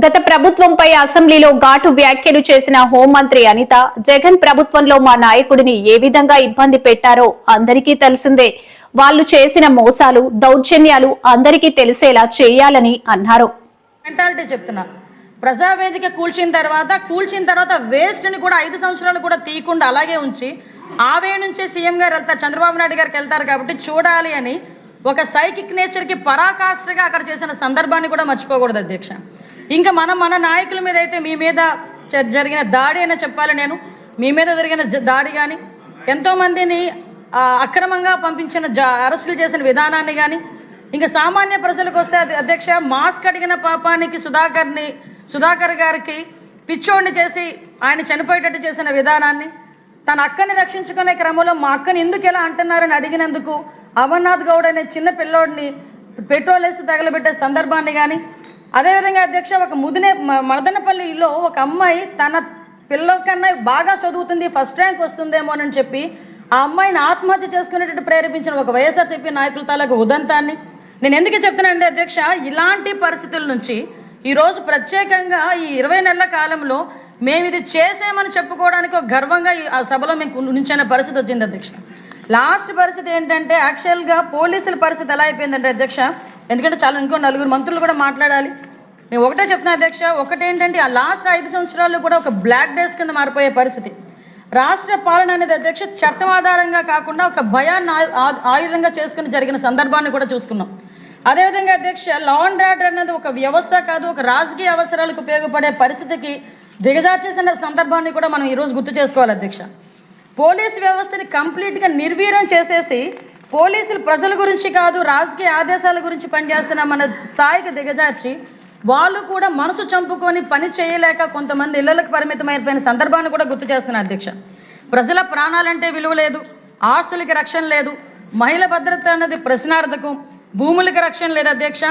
గత ప్రభుత్వంపై అసెంబ్లీలో ఘాటు వ్యాఖ్యలు చేసిన హోంమంత్రి అనిత జగన్ ప్రభుత్వంలో మా నాయకుడిని ఏ విధంగా ఇబ్బంది పెట్టారో అందరికీ తెలిసిందే. వాళ్ళు చేసిన మోసాలు, దౌర్జన్యాలు అందరికీ తెలిసేలా చేయాలని అన్నారు. మెంటాలిటీ చెప్తున్నా. ప్రజావేదిక కూల్చిన తర్వాత వేస్ట్ ని కూడా 5 సంవత్సరాలు కూడా తీయకుండా అలాగే ఉంచి ఆవే నుంచే సీఎం గారు వెళ్తారు, చంద్రబాబు నాయుడు గారికి వెళ్తారు కాబట్టి చూడాలి అని ఒక సైకిక్ నేచర్ కి పరాకాష్ఠగా అక్కడ చేసిన సందర్భాన్ని కూడా మర్చిపోకూడదు అధ్యక్ష. ఇంకా మన నాయకుల మీద అయితే మీ మీద జరిగిన దాడి అయినా చెప్పాలి. నేను మీ మీద జరిగిన దాడి కానీ ఎంతో మందిని అక్రమంగా పంపించిన అరెస్టులు చేసిన విధానాన్ని కానీ ఇంకా సామాన్య ప్రజలకు వస్తే అధ్యక్ష మాస్క్ అడిగిన పాపానికి సుధాకర్ గారికి పిచ్చోడిని చేసి ఆయన చనిపోయేటట్టు చేసిన విధానాన్ని, తన అక్కని రక్షించుకునే క్రమంలో మా అక్కని ఎందుకు ఎలా అంటున్నారని అడిగినందుకు అమర్నాథ్ గౌడ్ అనే చిన్న పిల్లోడిని పెట్రోల్ వేసి తగలబెట్టే సందర్భాన్ని కానీ, అదేవిధంగా అధ్యక్ష ఒక మదనపల్లిలో ఒక అమ్మాయి తన పిల్ల కన్నా బాగా చదువుతుంది, ఫస్ట్ ర్యాంక్ వస్తుందేమోనని చెప్పి ఆ అమ్మాయిని ఆత్మహత్య చేసుకునేటట్టు ప్రేరేపించిన ఒక వైఎస్ఆర్సీపీ నాయకుల తాలూకు ఉదంతాన్ని నేను ఎందుకు చెప్తున్నానంటే అధ్యక్ష, ఇలాంటి పరిస్థితుల నుంచి ఈరోజు ప్రత్యేకంగా ఈ 20 నెలల కాలంలో మేము ఇది చేసామని చెప్పుకోవడానికి ఒక గర్వంగా ఆ సభలో మేము నుంచిన పరిస్థితి వచ్చింది అధ్యక్ష. లాస్ట్ పరిస్థితి ఏంటంటే యాక్చువల్గా పోలీసుల పరిస్థితి ఎలా అయిపోయిందంటే అధ్యక్ష, ఎందుకంటే చాలా ఇంకో 4 మంత్రులు కూడా మాట్లాడాలి. నేను ఒకటే చెప్తున్నా అధ్యక్ష, ఒకటేంటంటే ఆ లాస్ట్ 5 సంవత్సరాలు కూడా ఒక బ్లాక్ డేస్ కింద మారిపోయే పరిస్థితి. రాష్ట్ర పాలన అనేది అధ్యక్ష చట్టం ఆధారంగా కాకుండా ఒక భయాన్ని ఆయుధంగా చేసుకుని జరిగిన సందర్భాన్ని కూడా చూసుకున్నాం. అదేవిధంగా అధ్యక్ష లా అండ్ ఆర్డర్ అనేది ఒక వ్యవస్థ కాదు, ఒక రాజకీయ అవసరాలకు ఉపయోగపడే పరిస్థితికి దిగజార్చేసిన సందర్భాన్ని కూడా మనం ఈరోజు గుర్తు చేసుకోవాలి అధ్యక్ష. పోలీసు వ్యవస్థని కంప్లీట్గా నిర్వీర్యం చేసేసి పోలీసులు ప్రజల గురించి కాదు రాజకీయ ఆదేశాల గురించి పనిచేస్తున్న మన స్థాయికి దిగజార్చి వాళ్ళు కూడా మనసు చంపుకొని పని చేయలేక కొంతమంది ఇళ్లకు పరిమితమైపోయిన సందర్భాన్ని కూడా గుర్తు చేస్తున్నారు అధ్యక్ష. ప్రజల ప్రాణాలంటే విలువ లేదు, ఆస్తులకి రక్షణ లేదు, మహిళ భద్రత అన్నది ప్రశ్నార్థకం, భూములకి రక్షణ లేదు అధ్యక్ష.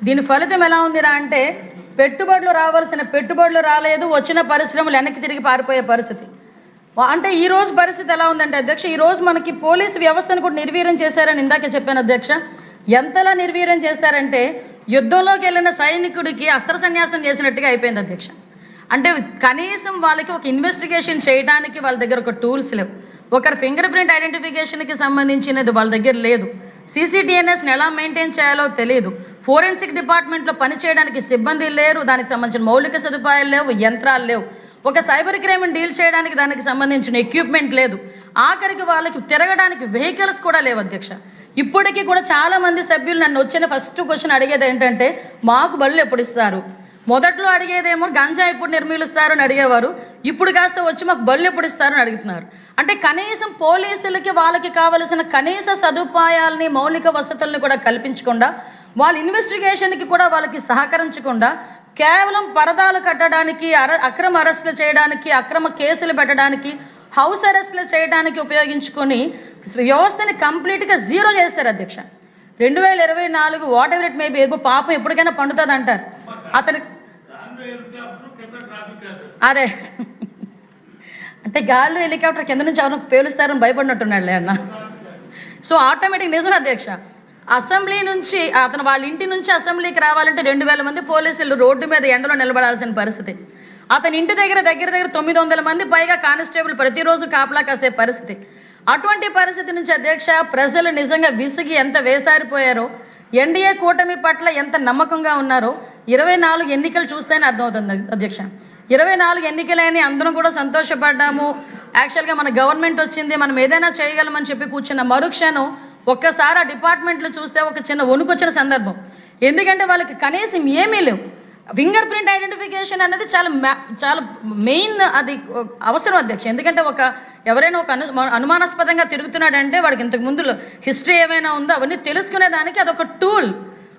దీని ఫలితం ఎలా ఉందిరా అంటే పెట్టుబడులు రావాల్సిన పెట్టుబడులు రాలేదు, వచ్చిన పరిశ్రమలు వెనక్కి తిరిగి పారిపోయే పరిస్థితి. అంటే ఈ రోజు పరిస్థితి ఎలా ఉందంటే అధ్యక్ష, ఈ రోజు మనకి పోలీసు వ్యవస్థను కూడా నిర్వీర్యం చేశారని ఇందాకే చెప్పాను అధ్యక్ష. ఎంతలా నిర్వీర్యం చేశారంటే యుద్ధంలోకి వెళ్ళిన సైనికుడికి అస్త్ర సన్యాసం చేసినట్టుగా అయిపోయింది అధ్యక్ష. అంటే కనీసం వాళ్ళకి ఒక ఇన్వెస్టిగేషన్ చేయడానికి వాళ్ళ దగ్గర ఒక టూల్స్ లేవు, ఒకరి ఫింగర్ ప్రింట్ ఐడెంటిఫికేషన్కి సంబంధించినది వాళ్ళ దగ్గర లేదు, CCTNSని ఎలా మెయింటైన్ చేయాలో తెలియదు, ఫోరెన్సిక్ డిపార్ట్మెంట్లో పనిచేయడానికి సిబ్బంది లేరు, దానికి సంబంధించిన మౌలిక సదుపాయాలు లేవు, యంత్రాలు లేవు, ఒక సైబర్ క్రైమ్ డీల్ చేయడానికి దానికి సంబంధించిన ఎక్విప్మెంట్ లేదు, ఆఖరికి వాళ్ళకి తిరగడానికి వెహికల్స్ కూడా లేవు అధ్యక్ష. ఇప్పటికీ కూడా చాలా మంది సభ్యులు నన్ను వచ్చిన ఫస్ట్ క్వశ్చన్ అడిగేది ఏంటంటే మాకు బళ్ళు ఎప్పుడు ఇస్తారు. మొదట్లో అడిగేదేమో గంజా ఎప్పుడు నిర్మూలిస్తారు అని అడిగేవారు, ఇప్పుడు కాస్త వచ్చి మాకు బళ్ళు ఎప్పుడు ఇస్తారని అడుగుతున్నారు. అంటే కనీసం పోలీసులకి వాళ్ళకి కావలసిన కనీస సదుపాయాలని మౌలిక వసతుల్ని కూడా కల్పించకుండా, వాళ్ళ ఇన్వెస్టిగేషన్కి కూడా వాళ్ళకి సహకరించకుండా కేవలం పరదాలు కట్టడానికి, అక్రమ అరెస్టులు చేయడానికి, అక్రమ కేసులు పెట్టడానికి, హౌస్ అరెస్టులు చేయడానికి ఉపయోగించుకొని వ్యవస్థని కంప్లీట్గా జీరో చేశారు అధ్యక్ష. 2024 వాట్ ఎవర్ ఇట్ మేబీ, పాపం ఎప్పటికైనా పండుతుంది అంటారు అతని. అదే అంటే గాల్లో హెలికాప్టర్ కింద నుంచి ఎవరు పేలుస్తారని భయపడినట్టున్నాడులే అన్న. సో ఆటోమేటిక్ నిజం అధ్యక్ష, అసెంబ్లీ నుంచి అతను వాళ్ళ ఇంటి నుంచి అసెంబ్లీకి రావాలంటే 2000 మంది పోలీసులు రోడ్డు మీద ఎండలో నిలబడాల్సిన పరిస్థితి. అతని ఇంటి దగ్గర 900 మంది పైగా కానిస్టేబుల్ ప్రతిరోజు కాపలా కాసే పరిస్థితి. అటువంటి పరిస్థితి నుంచి అధ్యక్ష ప్రజలు నిజంగా విసిగి ఎంత వేసారిపోయారో, ఎన్డీఏ కూటమి పట్ల ఎంత నమ్మకంగా ఉన్నారో 24 ఎన్నికలు చూస్తేనే అర్థమవుతుంది అధ్యక్ష. 24 ఎన్నికలని అందరం కూడా సంతోషపడ్డాము, యాక్చువల్గా మన గవర్నమెంట్ వచ్చింది, మనం ఏదైనా చేయగలమని చెప్పి కూర్చున్న మరుక్షణం ఒక్కసారి ఆ డిపార్ట్మెంట్లు చూస్తే ఒక చిన్న వణుకొచ్చిన సందర్భం. ఎందుకంటే వాళ్ళకి కనీసం ఏమీ లేవు. ఫింగర్ ప్రింట్ ఐడెంటిఫికేషన్ అనేది చాలా మెయిన్, అది అవసరం అధ్యక్ష. ఎందుకంటే ఎవరైనా ఒక అనుమానాస్పదంగా తిరుగుతున్నాడంటే వాడికి ఇంతకు ముందు హిస్టరీ ఏమైనా ఉందో అవన్నీ తెలుసుకునేదానికి అదొక టూల్.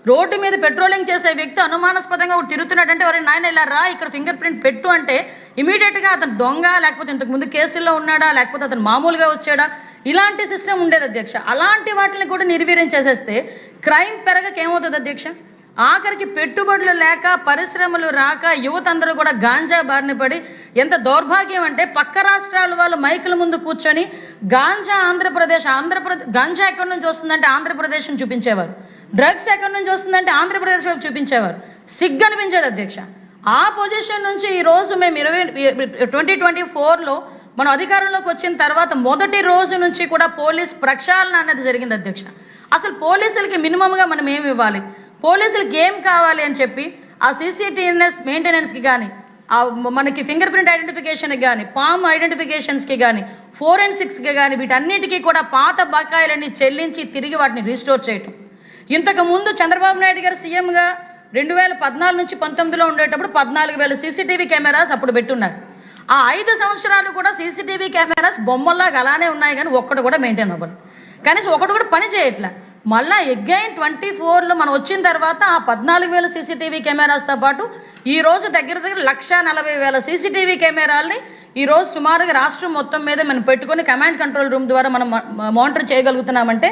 రోడ్డు మీద పెట్రోలింగ్ చేసే వ్యక్తి అనుమానాస్పదంగా తిరుగుతున్నాడంటే ఎవరైనా నాయన ఇలా రా ఇక్కడ ఫింగర్ ప్రింట్ పెట్టు అంటే ఇమీడియట్గా అతను దొంగ, లేకపోతే ఇంతకు ముందు కేసుల్లో ఉన్నాడా, లేకపోతే అతను మామూలుగా వచ్చాడా, ఇలాంటి సిస్టమ్ ఉండేది అధ్యక్ష. అలాంటి వాటిని కూడా నిర్వీర్యం చేసేస్తే క్రైమ్ పెరగక ఏమవుతుంది అధ్యక్ష, ఆఖరికి పెట్టుబడులు లేక, పరిశ్రమలు రాక, యువత అందరూ కూడా గాంజా బారిన పడి, ఎంత దౌర్భాగ్యం అంటే పక్క రాష్ట్రాల వాళ్ళు మైకుల ముందు కూర్చొని గాంజా గాంజా ఎక్కడి నుంచి వస్తుందంటే ఆంధ్రప్రదేశ్ అని చూపించేవారు, డ్రగ్స్ ఎక్కడి నుంచి వస్తుందంటే ఆంధ్రప్రదేశ్ వైపు చూపించేవారు. సిగ్గు అనిపించేది అధ్యక్ష. ఆ పొజిషన్ నుంచి ఈరోజు మేము 2024లో మనం అధికారంలోకి వచ్చిన తర్వాత మొదటి రోజు నుంచి కూడా పోలీస్ ప్రక్షాళన అనేది జరిగింది అధ్యక్ష. అసలు పోలీసులకి మినిమంగా మనం ఏమి ఇవ్వాలి, పోలీసులకి ఏం కావాలి అని చెప్పి ఆ సీసీటీవీనెస్ మెయింటెనెన్స్కి కానీ, మనకి ఫింగర్ ప్రింట్ ఐడెంటిఫికేషన్కి కానీ, పామ్ ఐడెంటిఫికేషన్స్కి కానీ, ఫోరెన్సిక్స్కి కానీ, వీటన్నిటికీ కూడా పాత బకాయిలన్నీ చెల్లించి తిరిగి వాటిని రీస్టోర్ చేయటం. ఇంతకు ముందు చంద్రబాబు నాయుడు గారు సీఎంగా 2014 నుంచి 19లో ఉండేటప్పుడు 14,000 సీసీటీవీ కెమెరాస్ అప్పుడు పెట్టున్నారు. ఆ 5 సంవత్సరాలు కూడా సీసీటీవీ కెమెరాస్ బొమ్మల్లాగా అలానే ఉన్నాయి, కానీ ఒక్కటి కూడా మెయింటైన్ అవ్వదు, కనీసం ఒకటి కూడా పని చేయట్లే. మళ్ళీ అగైన్ 24లో మనం వచ్చిన తర్వాత ఆ 14,000 సీసీటీవీ కెమెరాస్తో పాటు ఈ రోజు దగ్గర 1,40,000 సీసీటీవీ కెమెరాలని ఈరోజు సుమారుగా రాష్ట్రం మొత్తం మీద మనం పెట్టుకొని కమాండ్ కంట్రోల్ రూమ్ ద్వారా మనం మానిటర్ చేయగలుగుతున్నామంటే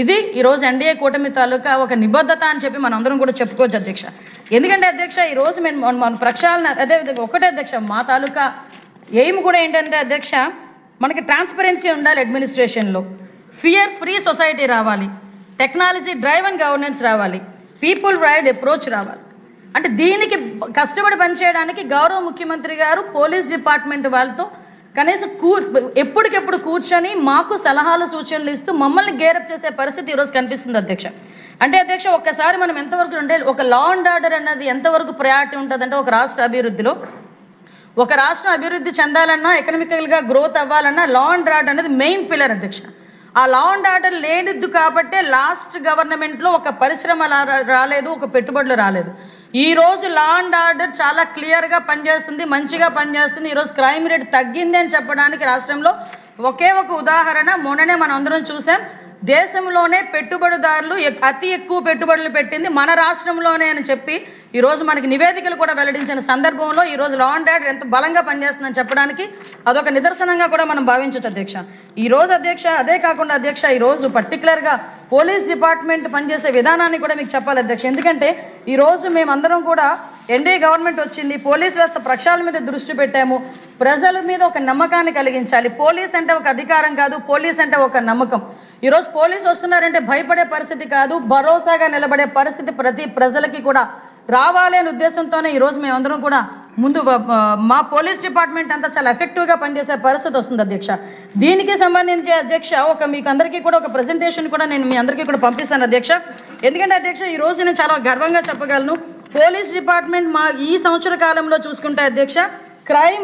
ఇది ఈరోజు ఎన్డీఏ కూటమి తాలూకా ఒక నిబద్ధత అని చెప్పి మనం అందరం కూడా చెప్పుకోవచ్చు అధ్యక్ష. ఎందుకంటే అధ్యక్ష ఈరోజు మేము మన ప్రక్షాళన అదేవిధంగా ఒకటే అధ్యక్ష, మా తాలూకా ఎయిమ్ కూడా ఏంటంటే అధ్యక్ష, మనకి ట్రాన్స్పరెన్సీ ఉండాలి అడ్మినిస్ట్రేషన్లో, ఫియర్ ఫ్రీ సొసైటీ రావాలి, టెక్నాలజీ డ్రైవ్ అండ్ గవర్నెన్స్ రావాలి, పీపుల్ రైడ్ అప్రోచ్ రావాలి. అంటే దీనికి కష్టపడి పనిచేయడానికి గౌరవ ముఖ్యమంత్రి గారు పోలీస్ డిపార్ట్మెంట్ వాళ్ళతో కనీసం ఎప్పటికెప్పుడు కూర్చొని మాకు సలహాలు సూచనలు ఇస్తూ మమ్మల్ని గేరప్ చేసే పరిస్థితి ఈరోజు కనిపిస్తుంది అధ్యక్ష. అంటే అధ్యక్ష ఒక్కసారి మనం ఎంతవరకు ఉంటే ఒక లా అండ్ ఆర్డర్ అన్నది ఎంతవరకు ప్రయారిటీ ఉంటుందంటే ఒక రాష్ట్ర అభివృద్ధిలో, ఒక రాష్ట్రం అభివృద్ధి చెందాలన్నా, ఎకనామికల్గా గ్రోత్ అవ్వాలన్నా లా అండ్ ఆర్డర్ అనేది మెయిన్ పిల్లర్ అధ్యక్ష. ఆ లా అండ్ ఆర్డర్ లేనిద్దు కాబట్టే లాస్ట్ గవర్నమెంట్లో ఒక పరిశ్రమ రాలేదు, ఒక పెట్టుబడులు రాలేదు. ఈ రోజు లా అండ్ ఆర్డర్ చాలా క్లియర్గా పనిచేస్తుంది, మంచిగా పనిచేస్తుంది. ఈరోజు క్రైమ్ రేట్ తగ్గింది అని చెప్పడానికి రాష్ట్రంలో ఒకే ఒక ఉదాహరణ మొన్ననే మనం అందరం చూసాం. దేశంలోనే పెట్టుబడిదారులు అతి ఎక్కువ పెట్టుబడులు పెట్టింది మన రాష్ట్రంలోనే అని చెప్పి ఈరోజు మనకి నివేదికలు కూడా వెల్లడించిన సందర్భంలో ఈరోజు లా అండ్ ఆర్డర్ ఎంత బలంగా పనిచేస్తుందని చెప్పడానికి అదొక నిదర్శనంగా కూడా మనం భావించవచ్చు అధ్యక్ష. ఈరోజు అధ్యక్ష అదే కాకుండా అధ్యక్ష ఈరోజు పర్టికులర్గా పోలీస్ డిపార్ట్మెంట్ పనిచేసే విధానాన్ని కూడా మీకు చెప్పాలి అధ్యక్ష. ఎందుకంటే ఈరోజు మేమందరం కూడా ఎన్డీఏ గవర్నమెంట్ వచ్చింది, పోలీస్ వ్యవస్థ ప్రక్షాళన మీద దృష్టి పెట్టాము, ప్రజల మీద ఒక నమ్మకాన్ని కలిగించాలి. పోలీస్ అంటే ఒక అధికారం కాదు, పోలీస్ అంటే ఒక నమ్మకం. ఈరోజు పోలీసు వస్తున్నారంటే భయపడే పరిస్థితి కాదు, భరోసాగా నిలబడే పరిస్థితి ప్రతి ప్రజలకి కూడా రావాలి అనే ఉద్దేశంతోనే ఈరోజు మేమందరం కూడా ముందు మా పోలీస్ డిపార్ట్మెంట్ అంతా చాలా ఎఫెక్టివ్గా పనిచేసే పరిస్థితి వస్తుంది అధ్యక్ష. దీనికి సంబంధించి అధ్యక్ష మీకు అందరికీ కూడా ఒక ప్రెజెంటేషన్ కూడా నేను మీ అందరికీ కూడా పంపిస్తాను అధ్యక్ష. ఎందుకంటే అధ్యక్ష ఈ రోజు నేను చాలా గర్వంగా చెప్పగలను, పోలీస్ డిపార్ట్మెంట్ ఈ సంవత్సర కాలంలో చూసుకుంటే అధ్యక్ష క్రైమ్